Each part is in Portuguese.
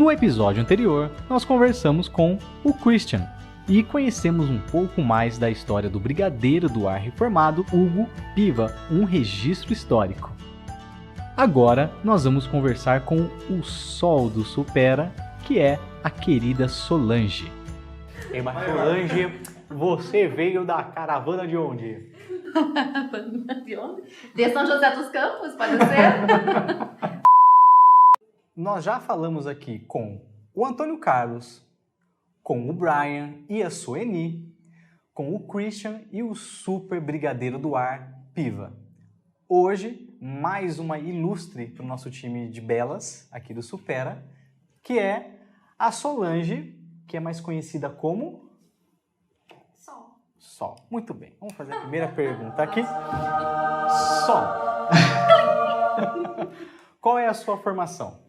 No episódio anterior, nós conversamos com o Christian e conhecemos um pouco mais da história do brigadeiro do ar reformado Hugo Piva, um registro histórico. Agora nós vamos conversar com o sol do Supera, que é a querida Solange. Ei, mas Solange, você veio da caravana de onde? De onde? De São José dos Campos, pode ser? Nós já falamos aqui com o Antônio Carlos, com o Brian e a Sueni, com o Christian e o super brigadeiro do ar, Piva. Hoje, mais uma ilustre para o nosso time de belas aqui do Supera, que é a Solange, que é mais conhecida como... Sol. Muito bem. Vamos fazer a primeira pergunta aqui. Sol. Qual é a sua formação?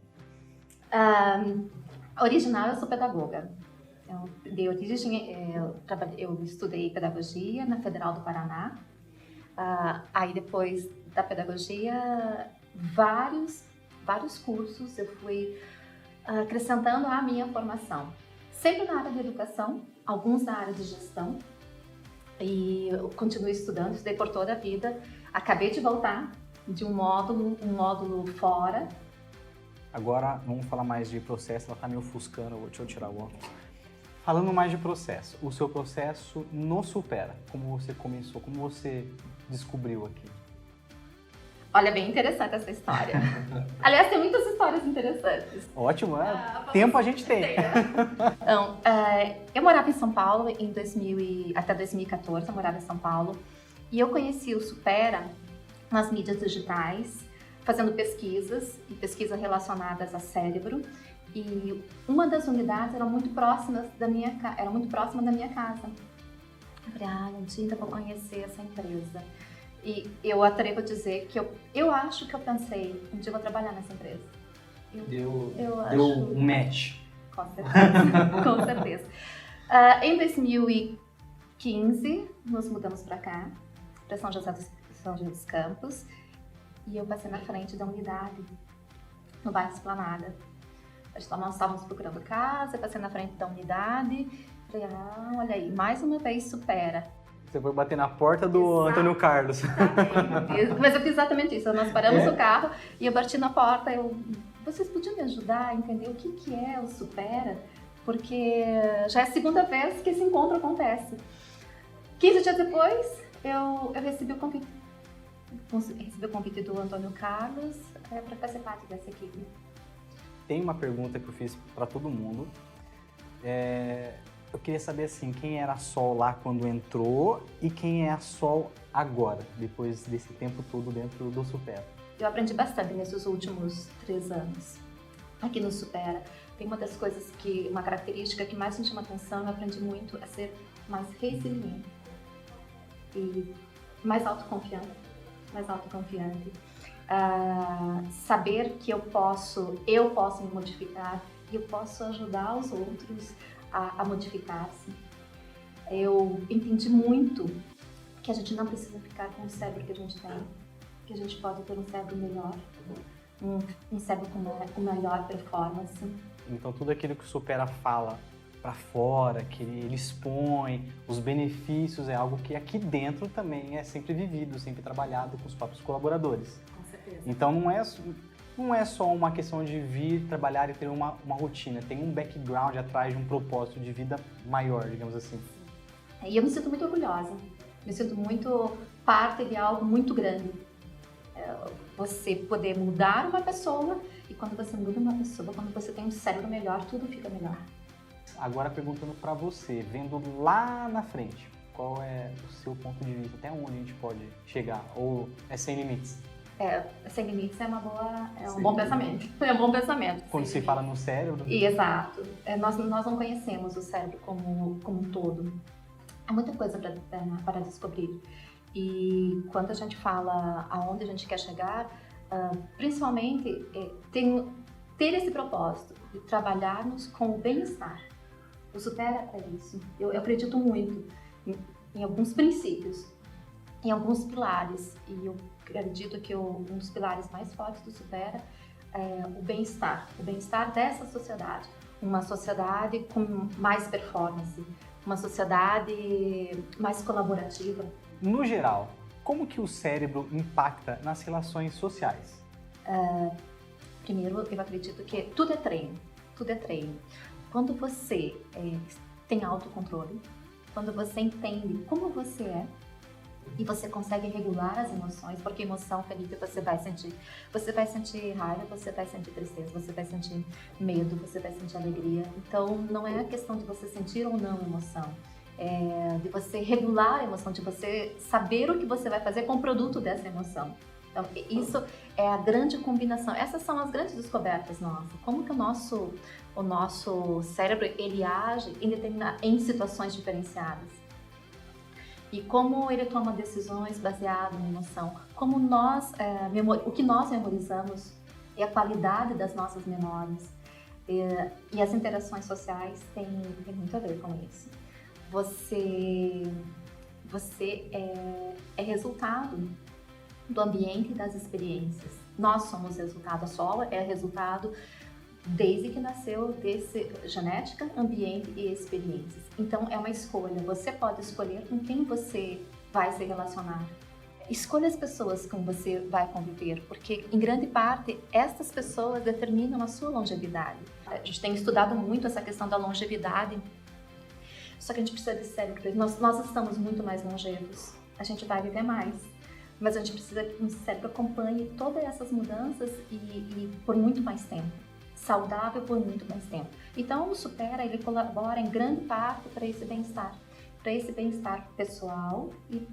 Original, eu sou pedagoga. Eu estudei pedagogia na Federal do Paraná. Aí depois da pedagogia, vários cursos eu fui acrescentando à minha formação. Sempre na área de educação, alguns na área de gestão. E eu continuei estudando, estudei por toda a vida. Acabei de voltar de um módulo fora. Agora vamos falar mais de processo, ela tá me ofuscando, deixa eu tirar o óculos. Falando mais de processo, o seu processo no Supera, como você começou, como você descobriu aqui? Olha, bem interessante essa história. Aliás, tem muitas histórias interessantes. Ótimo, tempo a gente tem. Então, eu morava em São Paulo até 2014, eu morava em São Paulo. E eu conheci o Supera nas mídias digitais, fazendo pesquisas relacionadas a cérebro. E uma das unidades era muito próxima da minha casa. Eu falei, um dia eu vou conhecer essa empresa. E eu atrevo a dizer que eu acho que eu pensei, um dia eu vou trabalhar nessa empresa. Deu um match. Com certeza, com certeza. Em 2015, nos mudamos para cá, para São José dos Campos, e eu passei na frente da unidade, no bairro Esplanada. Nós estávamos procurando casa, eu passei na frente da unidade, falei, olha aí, mais uma vez Supera. Você foi bater na porta do Antônio Carlos. Mas eu fiz exatamente isso. Nós paramos o carro e eu bati na porta. Vocês podiam me ajudar a entender o que é o Supera? Porque já é a segunda vez que esse encontro acontece. 15 dias depois, eu recebi o convite. Recebi o convite do Antônio Carlos para fazer parte dessa equipe. Tem uma pergunta que eu fiz para todo mundo. Eu queria saber assim, quem era a Sol lá quando entrou e quem é a Sol agora, depois desse tempo todo dentro do Supera. Eu aprendi bastante nesses últimos 3 anos aqui no Supera. Tem uma característica que mais me chama atenção, eu aprendi muito a ser mais resiliente e mais autoconfiante. Saber que eu posso me modificar e eu posso ajudar os outros a modificar-se. Eu entendi muito que a gente não precisa ficar com o cérebro que a gente tem, que a gente pode ter um cérebro melhor, um cérebro com maior performance. Então tudo aquilo que o Supera fala para fora, que ele expõe, os benefícios, é algo que aqui dentro também é sempre vivido, sempre trabalhado com os próprios colaboradores. Com certeza. Então não é só uma questão de vir trabalhar e ter uma rotina, tem um background atrás de um propósito de vida maior, digamos assim. E eu me sinto muito orgulhosa, me sinto muito parte de algo muito grande. Você poder mudar uma pessoa, e quando você muda uma pessoa, quando você tem um cérebro melhor, tudo fica melhor. Agora perguntando para você, vendo lá na frente, qual é o seu ponto de vista, até onde a gente pode chegar, ou é sem limites? Sem limites é um bom pensamento. É um bom pensamento. Quando se fala no cérebro? Exato. Nós não conhecemos o cérebro como um todo. Há muita coisa para descobrir. E quando a gente fala aonde a gente quer chegar, principalmente ter esse propósito de trabalharmos com o bem-estar. O Supera é isso. Eu acredito muito em alguns princípios, em alguns pilares. E eu acredito que um dos pilares mais fortes do Supera o bem-estar dessa sociedade. Uma sociedade com mais performance, uma sociedade mais colaborativa. No geral, como que o cérebro impacta nas relações sociais? Primeiro, eu acredito que tudo é treino, tudo é treino. Quando você tem autocontrole, quando você entende como você é, e você consegue regular as emoções, porque emoção, Felipe, você vai sentir raiva, você vai sentir tristeza, você vai sentir medo, você vai sentir alegria. Então, não é a questão de você sentir ou não emoção, é de você regular a emoção, de você saber o que você vai fazer com o produto dessa emoção. Então, isso é a grande combinação. Essas são as grandes descobertas nossas. Como que o nosso cérebro, ele age em situações diferenciadas. E como ele toma decisões baseadas na emoção. Como o que nós memorizamos e a qualidade das nossas memórias. E as interações sociais têm muito a ver com isso. Você é resultado do ambiente e das experiências. Nós somos resultado, a sola é resultado desde que nasceu desse genética, ambiente e experiências. Então é uma escolha, você pode escolher com quem você vai se relacionar. Escolha as pessoas com você vai conviver, porque em grande parte estas pessoas determinam a sua longevidade. A gente tem estudado muito essa questão da longevidade, só que a gente precisa de cérebro. Nós estamos muito mais longevos, a gente vai viver mais. Mas a gente precisa que o cérebro acompanhe todas essas mudanças e por muito mais tempo. Saudável por muito mais tempo. Então o Supera, ele colabora em grande parte para esse bem-estar pessoal e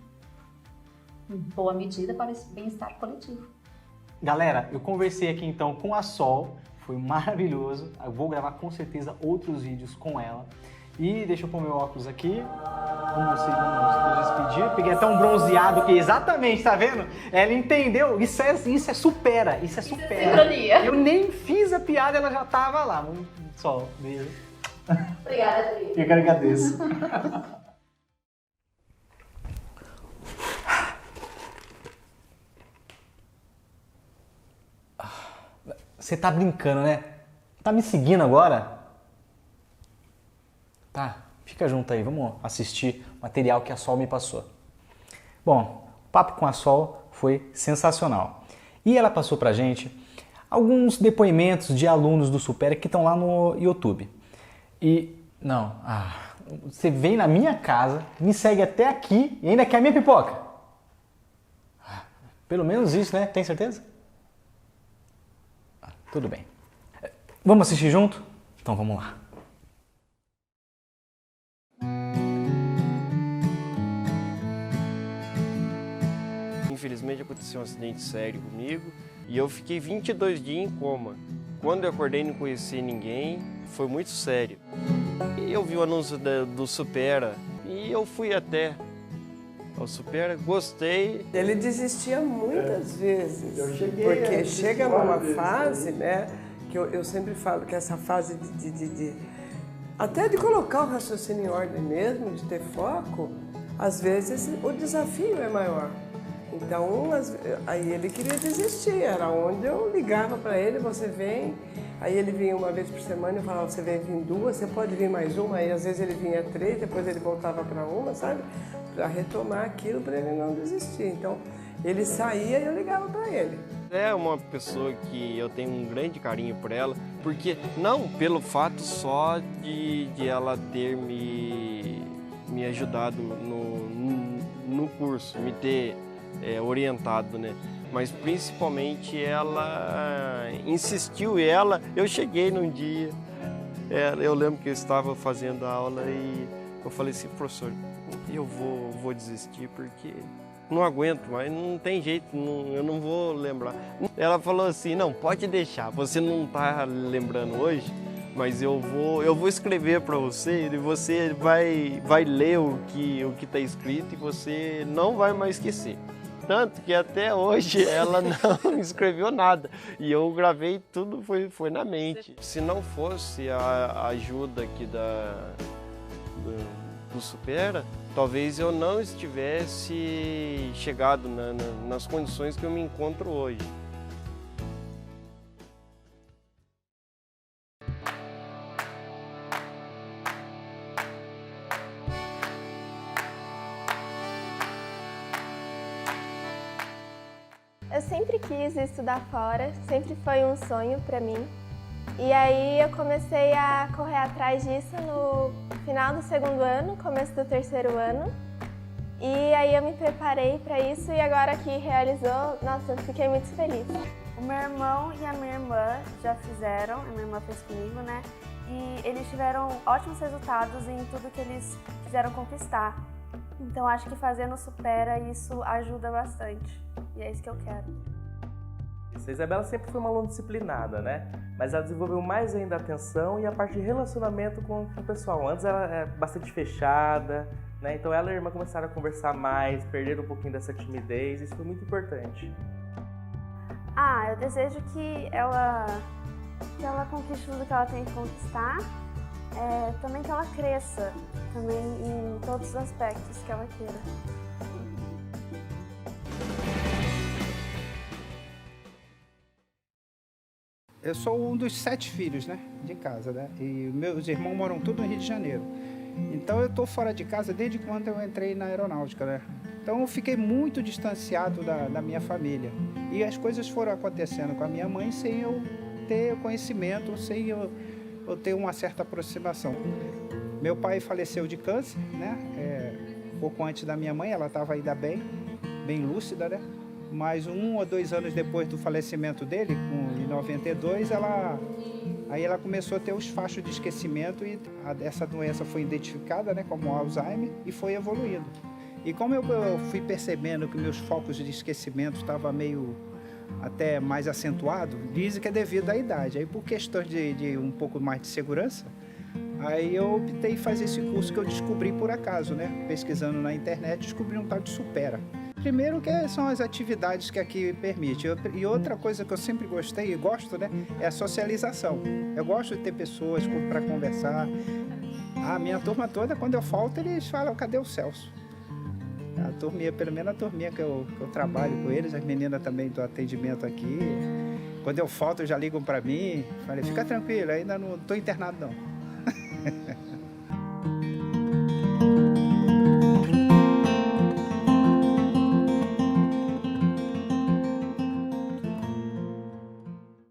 em boa medida para esse bem-estar coletivo. Galera, eu conversei aqui então com a Sol, foi maravilhoso. Eu vou gravar com certeza outros vídeos com ela. E deixa eu pôr meu óculos aqui. Vamos nos despedir. Peguei até um bronzeado que exatamente, tá vendo? Ela entendeu. Isso é supera. Isso é sincronia. Eu nem fiz a piada, ela já tava lá. Sol, beijo. Obrigada, Adri. Eu que agradeço. Você tá brincando, né? Tá me seguindo agora? Tá, fica junto aí, vamos assistir o material que a Sol me passou. Bom, o papo com a Sol foi sensacional. E ela passou pra gente alguns depoimentos de alunos do Supera que estão lá no YouTube. E, você vem na minha casa, me segue até aqui e ainda quer minha pipoca? Pelo menos isso, né? Tem certeza? Tudo bem. Vamos assistir junto? Então vamos lá. Infelizmente aconteceu um acidente sério comigo e eu fiquei 22 dias em coma. Quando eu acordei e não conheci ninguém, foi muito sério. E eu vi o anúncio do Supera e eu fui até ao Supera, gostei. Ele desistia muitas vezes, porque chega numa fase, né, que eu sempre falo que essa fase até de colocar o raciocínio em ordem mesmo, de ter foco, às vezes o desafio é maior. Então, aí ele queria desistir, era onde eu ligava para ele, você vem, aí ele vinha uma vez por semana, eu falava, você vem vir duas, você pode vir mais uma, aí às vezes ele vinha três, depois ele voltava para uma, sabe? Para retomar aquilo, para ele não desistir. Então, ele saía e eu ligava para ele. É uma pessoa que eu tenho um grande carinho por ela, porque não pelo fato só de ela ter me ajudado no curso, me ter orientado, né? Mas principalmente ela insistiu eu cheguei num dia, eu lembro que eu estava fazendo a aula e eu falei assim, professor, eu vou desistir porque não aguento, mas não tem jeito, eu não vou lembrar. Ela falou assim, não, pode deixar, você não está lembrando hoje, mas eu vou escrever para você e você vai ler o que está escrito e você não vai mais esquecer. Tanto que até hoje ela não escreveu nada. E eu gravei tudo, foi na mente. Se não fosse a ajuda aqui do Supera, talvez eu não estivesse chegado nas condições que eu me encontro hoje. Eu sempre quis estudar fora, sempre foi um sonho para mim. E aí eu comecei a correr atrás disso no final do 2º ano, começo do 3º ano. E aí eu me preparei para isso e agora que realizou, nossa, eu fiquei muito feliz. O meu irmão e a minha irmã já fizeram, a minha irmã fez comigo, né? E eles tiveram ótimos resultados em tudo que eles quiseram conquistar. Então acho que fazendo Supera isso ajuda bastante. E é isso que eu quero. A Isabela sempre foi uma aluna disciplinada, né? Mas ela desenvolveu mais ainda a atenção e a parte de relacionamento com o pessoal. Antes ela é bastante fechada, né? Então ela e a irmã começaram a conversar mais, perderam um pouquinho dessa timidez, isso foi muito importante. Eu desejo que ela conquiste tudo que ela tem que conquistar, também que ela cresça, também em todos os aspectos que ela queira. Eu sou um dos 7 filhos, né, de casa, né? E meus irmãos moram tudo no Rio de Janeiro. Então eu estou fora de casa desde quando eu entrei na aeronáutica, né? Então eu fiquei muito distanciado da minha família. E as coisas foram acontecendo com a minha mãe sem eu ter conhecimento, sem eu ter uma certa aproximação. Meu pai faleceu de câncer, né? Pouco antes da minha mãe, ela estava ainda bem lúcida, né? Mas 1 ou 2 anos depois do falecimento dele, em 92, ela começou a ter os fachos de esquecimento e essa doença foi identificada, né, como Alzheimer e foi evoluindo. E como eu fui percebendo que meus focos de esquecimento estavam meio até mais acentuado, dizem que é devido à idade. Aí por questões de um pouco mais de segurança, aí eu optei em fazer esse curso que eu descobri por acaso, né? Pesquisando na internet, descobri um tal de Supera. Primeiro que são as atividades que aqui permite. E outra coisa que eu sempre gostei e gosto, né, é a socialização. Eu gosto de ter pessoas para conversar. A minha turma toda, quando eu falto, eles falam, cadê o Celso? A turminha, pelo menos a turminha que eu trabalho com eles, as meninas também do atendimento aqui. Quando eu falto, já ligam para mim. Falei, fica tranquilo, ainda não estou internado não.